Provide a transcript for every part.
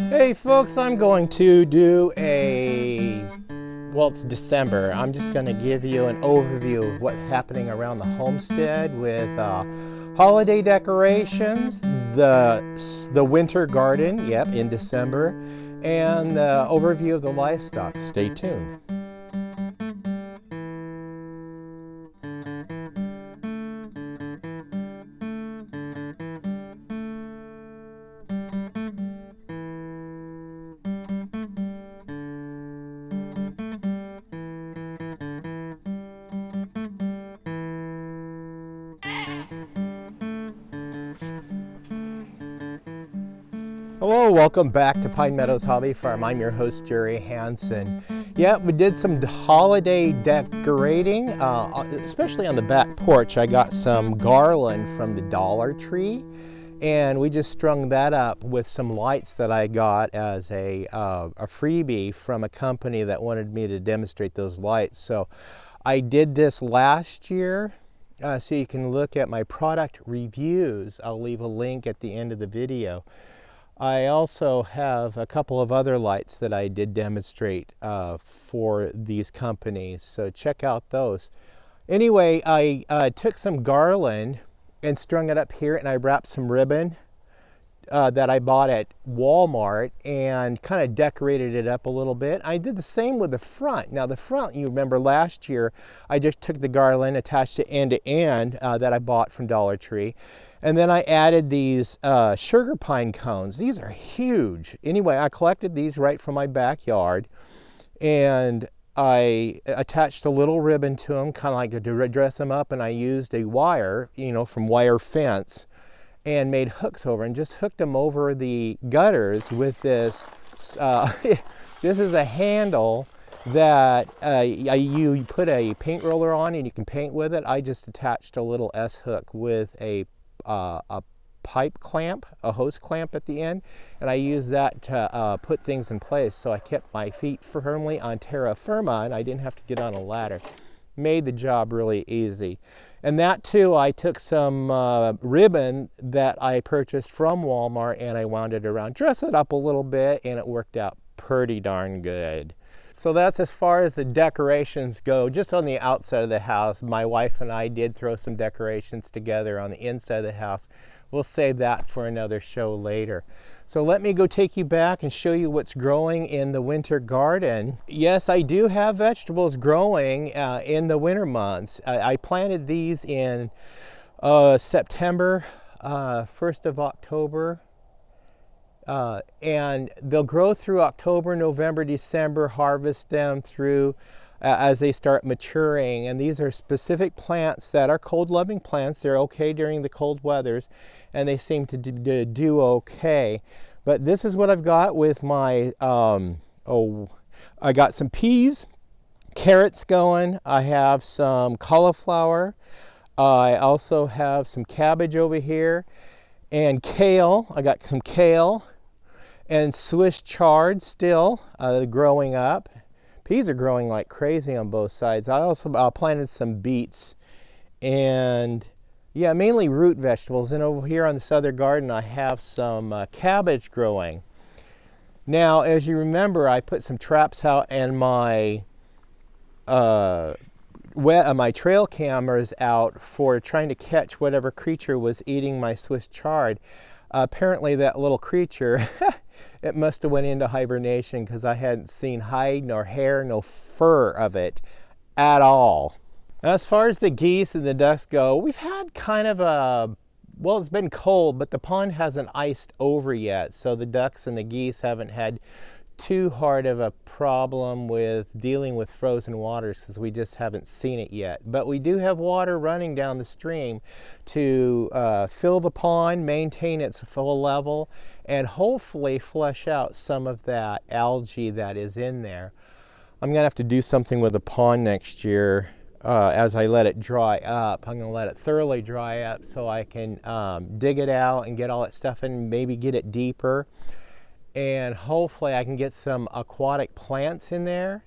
Hey folks, I'm going to do well, it's December. I'm just going to give you an overview of what's happening around the homestead with holiday decorations, the winter garden, yep, in December, and the overview of the livestock. Stay tuned. Hello, welcome back to Pine Meadows Hobby Farm. I'm your host, Jerry Hansen. Yeah, we did some holiday decorating, especially on the back porch. I got some garland from the Dollar Tree, and we just strung that up with some lights that I got as a freebie from a company that wanted me to demonstrate those lights. So I did this last year, so you can look at my product reviews. I'll leave a link at the end of the video. I also have a couple of other lights that I did demonstrate for these companies, so check out those. Anyway, I took some garland and strung it up here, and I wrapped some ribbon that I bought at Walmart and kind of decorated it up a little bit. I did the same with the front. Now the front, you remember last year, I just took the garland, attached it end to end that I bought from Dollar Tree. And then I added these sugar pine cones. These are huge. Anyway, I collected these right from my backyard, and I attached a little ribbon to them, kind of like to dress them up, and I used a wire, from wire fence, and made hooks over and just hooked them over the gutters with this. This is a handle that you put a paint roller on and you can paint with it. I just attached a little S hook with a pipe clamp, a hose clamp at the end, and I used that to put things in place. So I kept my feet firmly on terra firma and I didn't have to get on a ladder. Made the job really easy. And that too, I took some ribbon that I purchased from Walmart and I wound it around, dressed it up a little bit, and it worked out pretty darn good. So that's as far as the decorations go. Just on the outside of the house, my wife and I did throw some decorations together on the inside of the house. We'll save that for another show later. So let me go take you back and show you what's growing in the winter garden. Yes, I do have vegetables growing in the winter months. I planted these in September, 1st of October. And they'll grow through October, November, December, harvest them through as they start maturing. And these are specific plants that are cold-loving plants. They're okay during the cold weathers, and they seem to do okay. But this is what I've got with my, I got some peas, carrots going. I have some cauliflower. I also have some cabbage over here, and kale. I got some kale and Swiss chard still growing up. Peas are growing like crazy on both sides. I also planted some beets and yeah, mainly root vegetables. And over here on this other garden, I have some cabbage growing. Now, as you remember, I put some traps out and my my trail cameras out for trying to catch whatever creature was eating my Swiss chard. Apparently that little creature, it must have went into hibernation because I hadn't seen hide nor hair, no fur of it at all. As far as the geese and the ducks go, we've had kind of well, it's been cold, but the pond hasn't iced over yet. So the ducks and the geese haven't had too hard of a problem with dealing with frozen waters because we just haven't seen it yet. But we do have water running down the stream to fill the pond, maintain its full level, and hopefully flush out some of that algae that is in there. I'm gonna have to do something with the pond next year as I let it dry up. I'm gonna let it thoroughly dry up so I can dig it out and get all that stuff in, maybe get it deeper. And hopefully I can get some aquatic plants in there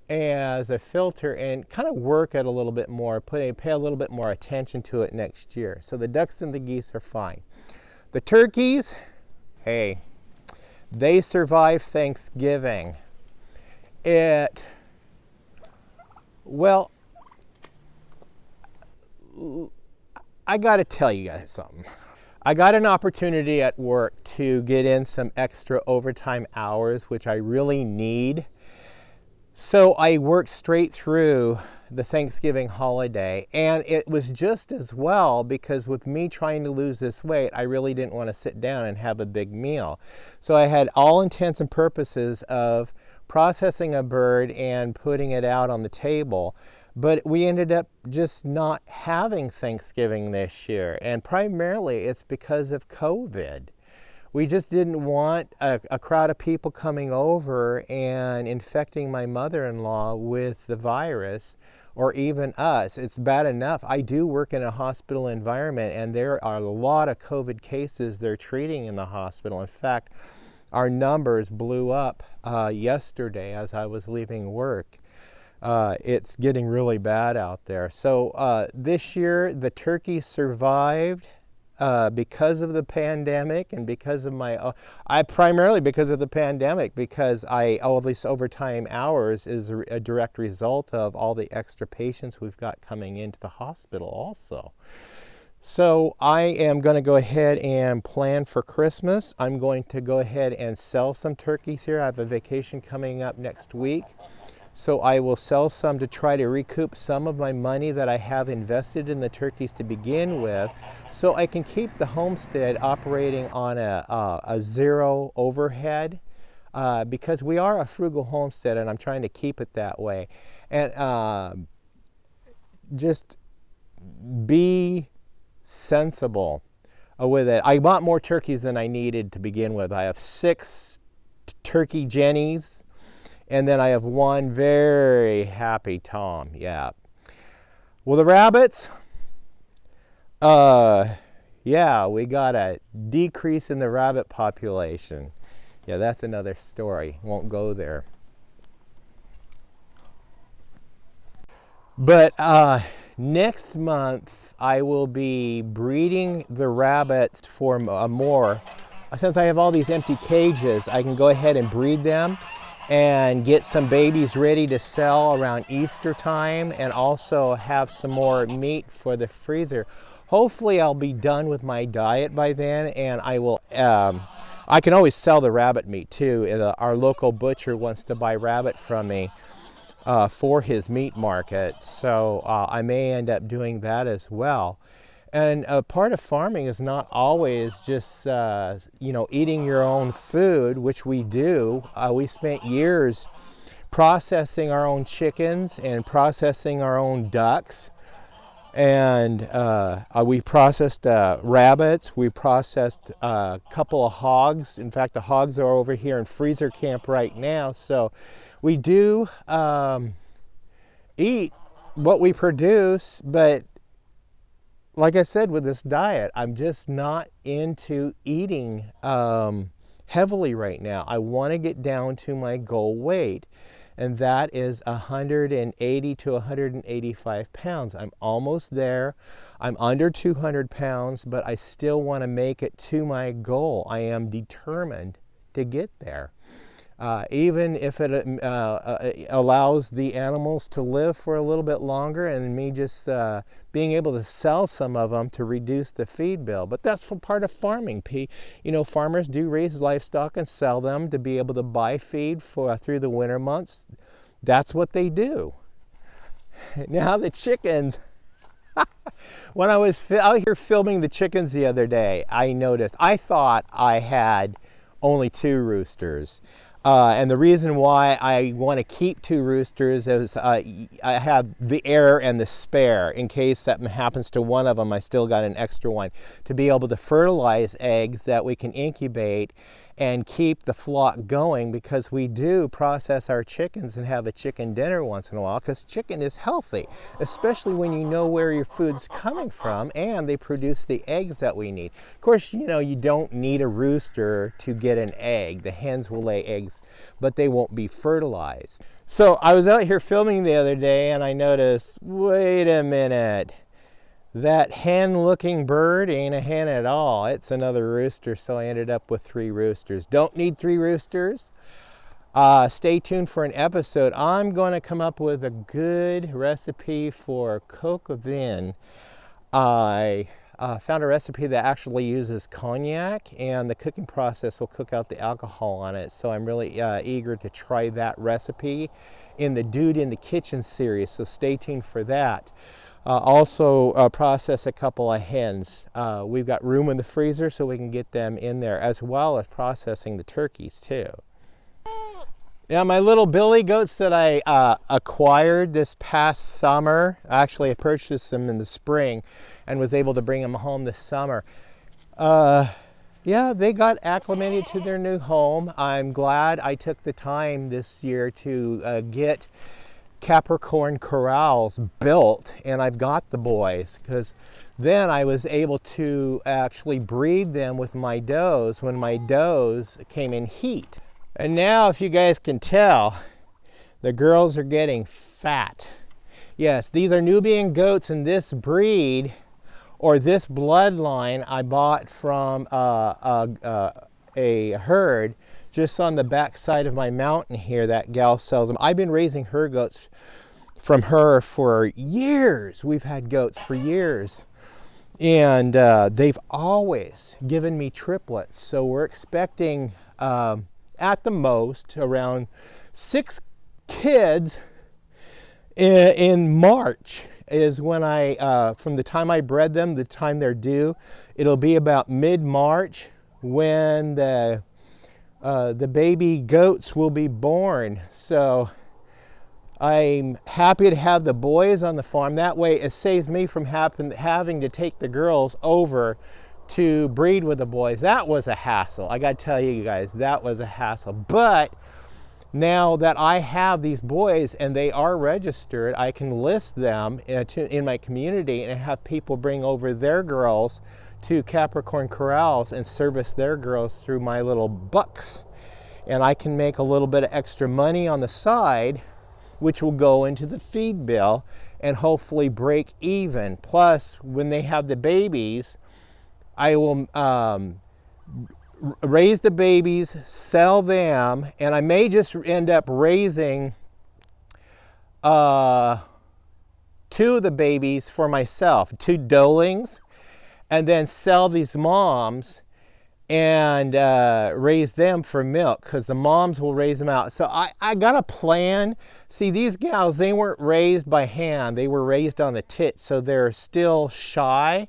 as a filter and kind of work it a little bit more, pay a little bit more attention to it next year. So the ducks and the geese are fine. The turkeys, hey, They survived Thanksgiving. Well, I got to tell you guys something. I got an opportunity at work to get in some extra overtime hours, which I really need. So I worked straight through the Thanksgiving holiday, and it was just as well, because with me trying to lose this weight, I really didn't want to sit down and have a big meal. So I had all intents and purposes of processing a bird and putting it out on the table. But we ended up just not having Thanksgiving this year, and primarily it's because of COVID. We just didn't want a crowd of people coming over and infecting my mother-in-law with the virus, or even us. It's bad enough. I do work in a hospital environment, and there are a lot of COVID cases they're treating in the hospital. In fact, our numbers blew up yesterday as I was leaving work. It's getting really bad out there. So this year the turkeys survived because of the pandemic, and because of primarily because of the pandemic, because all these overtime hours is a direct result of all the extra patients we've got coming into the hospital also. So I am going to go ahead and plan for Christmas. I'm going to go ahead and sell some turkeys here. I have a vacation coming up next week. So I will sell some to try to recoup some of my money that I have invested in the turkeys to begin with, so I can keep the homestead operating on a zero overhead, because we are a frugal homestead, and I'm trying to keep it that way. And just be sensible with it. I bought more turkeys than I needed to begin with. I have 6 turkey jennies, and then I have 1 very happy tom. Yeah. Well, the rabbits, yeah, we got a decrease in the rabbit population. Yeah, that's another story. Won't go there. But next month I will be breeding the rabbits for more. Since I have all these empty cages, I can go ahead and breed them and get some babies ready to sell around Easter time, and also have some more meat for the freezer. Hopefully I'll be done with my diet by then, and I will I can always sell the rabbit meat too. Our local butcher wants to buy rabbit from me for his meat market, so I may end up doing that as well. And part of farming is not always just eating your own food, which we do. We spent years processing our own chickens and processing our own ducks, and we processed rabbits. We processed a couple of hogs. In fact, the hogs are over here in freezer camp right now. So we do eat what we produce, but like I said, with this diet, I'm just not into eating heavily right now. I want to get down to my goal weight, and that is 180 to 185 pounds. I'm almost there. I'm under 200 pounds, but I still want to make it to my goal. I am determined to get there. Even if it allows the animals to live for a little bit longer, and me just being able to sell some of them to reduce the feed bill. But that's for part of farming. Farmers do raise livestock and sell them to be able to buy feed through the winter months. That's what they do. Now the chickens, when I was out here filming the chickens the other day, I thought I had only 2 roosters. And the reason why I want to keep 2 roosters is I have the heir and the spare. In case something happens to one of them, I still got an extra one to be able to fertilize eggs that we can incubate and keep the flock going, because we do process our chickens and have a chicken dinner once in a while, because chicken is healthy, especially when you know where your food's coming from and they produce the eggs that we need. Of course, you don't need a rooster to get an egg. The hens will lay eggs, but they won't be fertilized. So I was out here filming the other day, and I noticed, wait a minute, that hen-looking bird ain't a hen at all. It's another rooster, so I ended up with 3 roosters. Don't need 3 roosters. Stay tuned for an episode. I'm going to come up with a good recipe for coq au vin. I found a recipe that actually uses cognac, and the cooking process will cook out the alcohol on it. So I'm really eager to try that recipe in the Dude in the Kitchen series. So stay tuned for that. Also process a couple of hens. We've got room in the freezer so we can get them in there, as well as processing the turkeys too. Now my little billy goats that I acquired this past summer, actually I purchased them in the spring and was able to bring them home this summer. Yeah, they got acclimated to their new home. I'm glad I took the time this year to get Capricorn corrals built, and I've got the boys, because then I was able to actually breed them with my does when my does came in heat. And now, if you guys can tell, the girls are getting fat. Yes, these are Nubian goats, and this breed or this bloodline I bought from a herd just on the back side of my mountain here. That gal sells them. I've been raising her goats from her for years. We've had goats for years. And they've always given me triplets. So we're expecting at the most around 6 kids in March is when from the time I bred them, the time they're due. It'll be about mid-March when the baby goats will be born. So I'm happy to have the boys on the farm. That way it saves me from having to take the girls over to breed with the boys. That was a hassle. I got to tell you guys, that was a hassle. But now that I have these boys and they are registered, I can list them in my community and have people bring over their girls to Capricorn corrals and service their girls through my little bucks. And I can make a little bit of extra money on the side, which will go into the feed bill and hopefully break even. Plus, when they have the babies, I will raise the babies, sell them, and I may just end up raising 2 of the babies for myself, 2 doelings, and then sell these moms and raise them for milk, because the moms will raise them out. So I got a plan. See, these gals, they weren't raised by hand. They were raised on the tit, so they're still shy.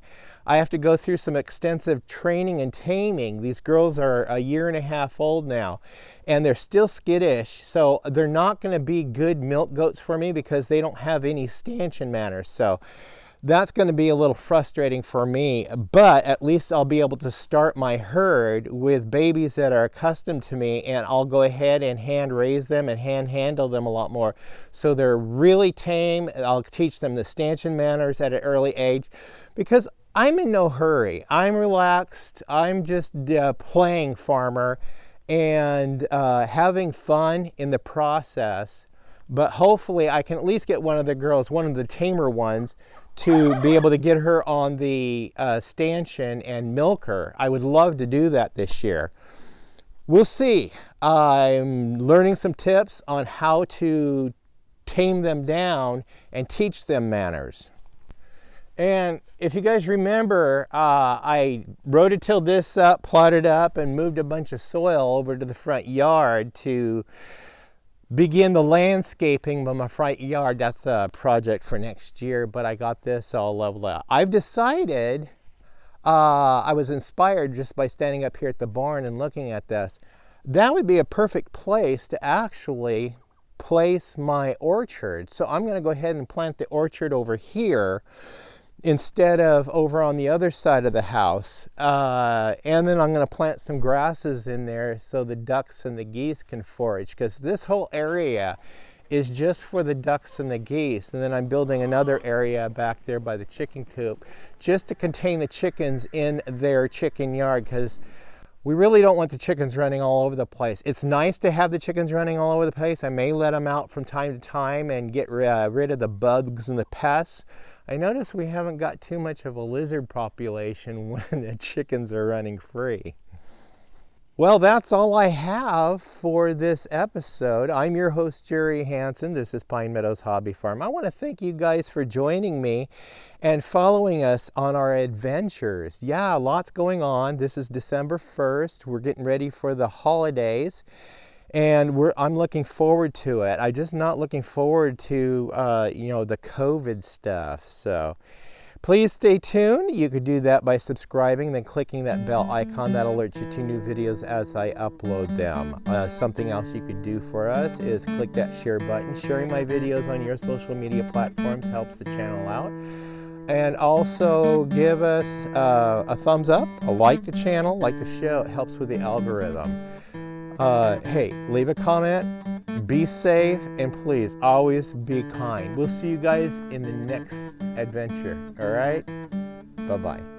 I have to go through some extensive training and taming. These girls are 1.5 years old now, and they're still skittish. So they're not going to be good milk goats for me because they don't have any stanchion manners. So that's going to be a little frustrating for me, but at least I'll be able to start my herd with babies that are accustomed to me, and I'll go ahead and hand raise them and hand handle them a lot more. So they're really tame. I'll teach them the stanchion manners at an early age, because I'm in no hurry. I'm relaxed. I'm just playing farmer and having fun in the process. But hopefully I can at least get one of the girls, one of the tamer ones, to be able to get her on the stanchion and milk her. I would love to do that this year. We'll see. I'm learning some tips on how to tame them down and teach them manners. And if you guys remember, I rototilled this up, plotted up, and moved a bunch of soil over to the front yard to begin the landscaping of my front yard. That's a project for next year, but I got this all leveled out. I've decided, I was inspired just by standing up here at the barn and looking at this. That would be a perfect place to actually place my orchard. So I'm going to go ahead and plant the orchard over here instead of over on the other side of the house. And then I'm going to plant some grasses in there so the ducks and the geese can forage, because this whole area is just for the ducks and the geese. And then I'm building another area back there by the chicken coop just to contain the chickens in their chicken yard, because we really don't want the chickens running all over the place. It's nice to have the chickens running all over the place. I may let them out from time to time and get rid of the bugs and the pests. I notice we haven't got too much of a lizard population when the chickens are running free. Well, that's all I have for this episode. I'm your host, Jerry Hansen. This is Pine Meadows Hobby Farm. I want to thank you guys for joining me and following us on our adventures. Yeah, lots going on. This is December 1st. We're getting ready for the holidays, and I'm looking forward to it. I'm just not looking forward to, the COVID stuff. So please stay tuned. You could do that by subscribing, then clicking that bell icon that alerts you to new videos as I upload them. Something else you could do for us is click that share button. Sharing my videos on your social media platforms helps the channel out. And also give us a thumbs up, like the channel, like the show. It helps with the algorithm. Hey, leave a comment. Be safe, and please always be kind. We'll see you guys in the next adventure. All right? Bye-bye.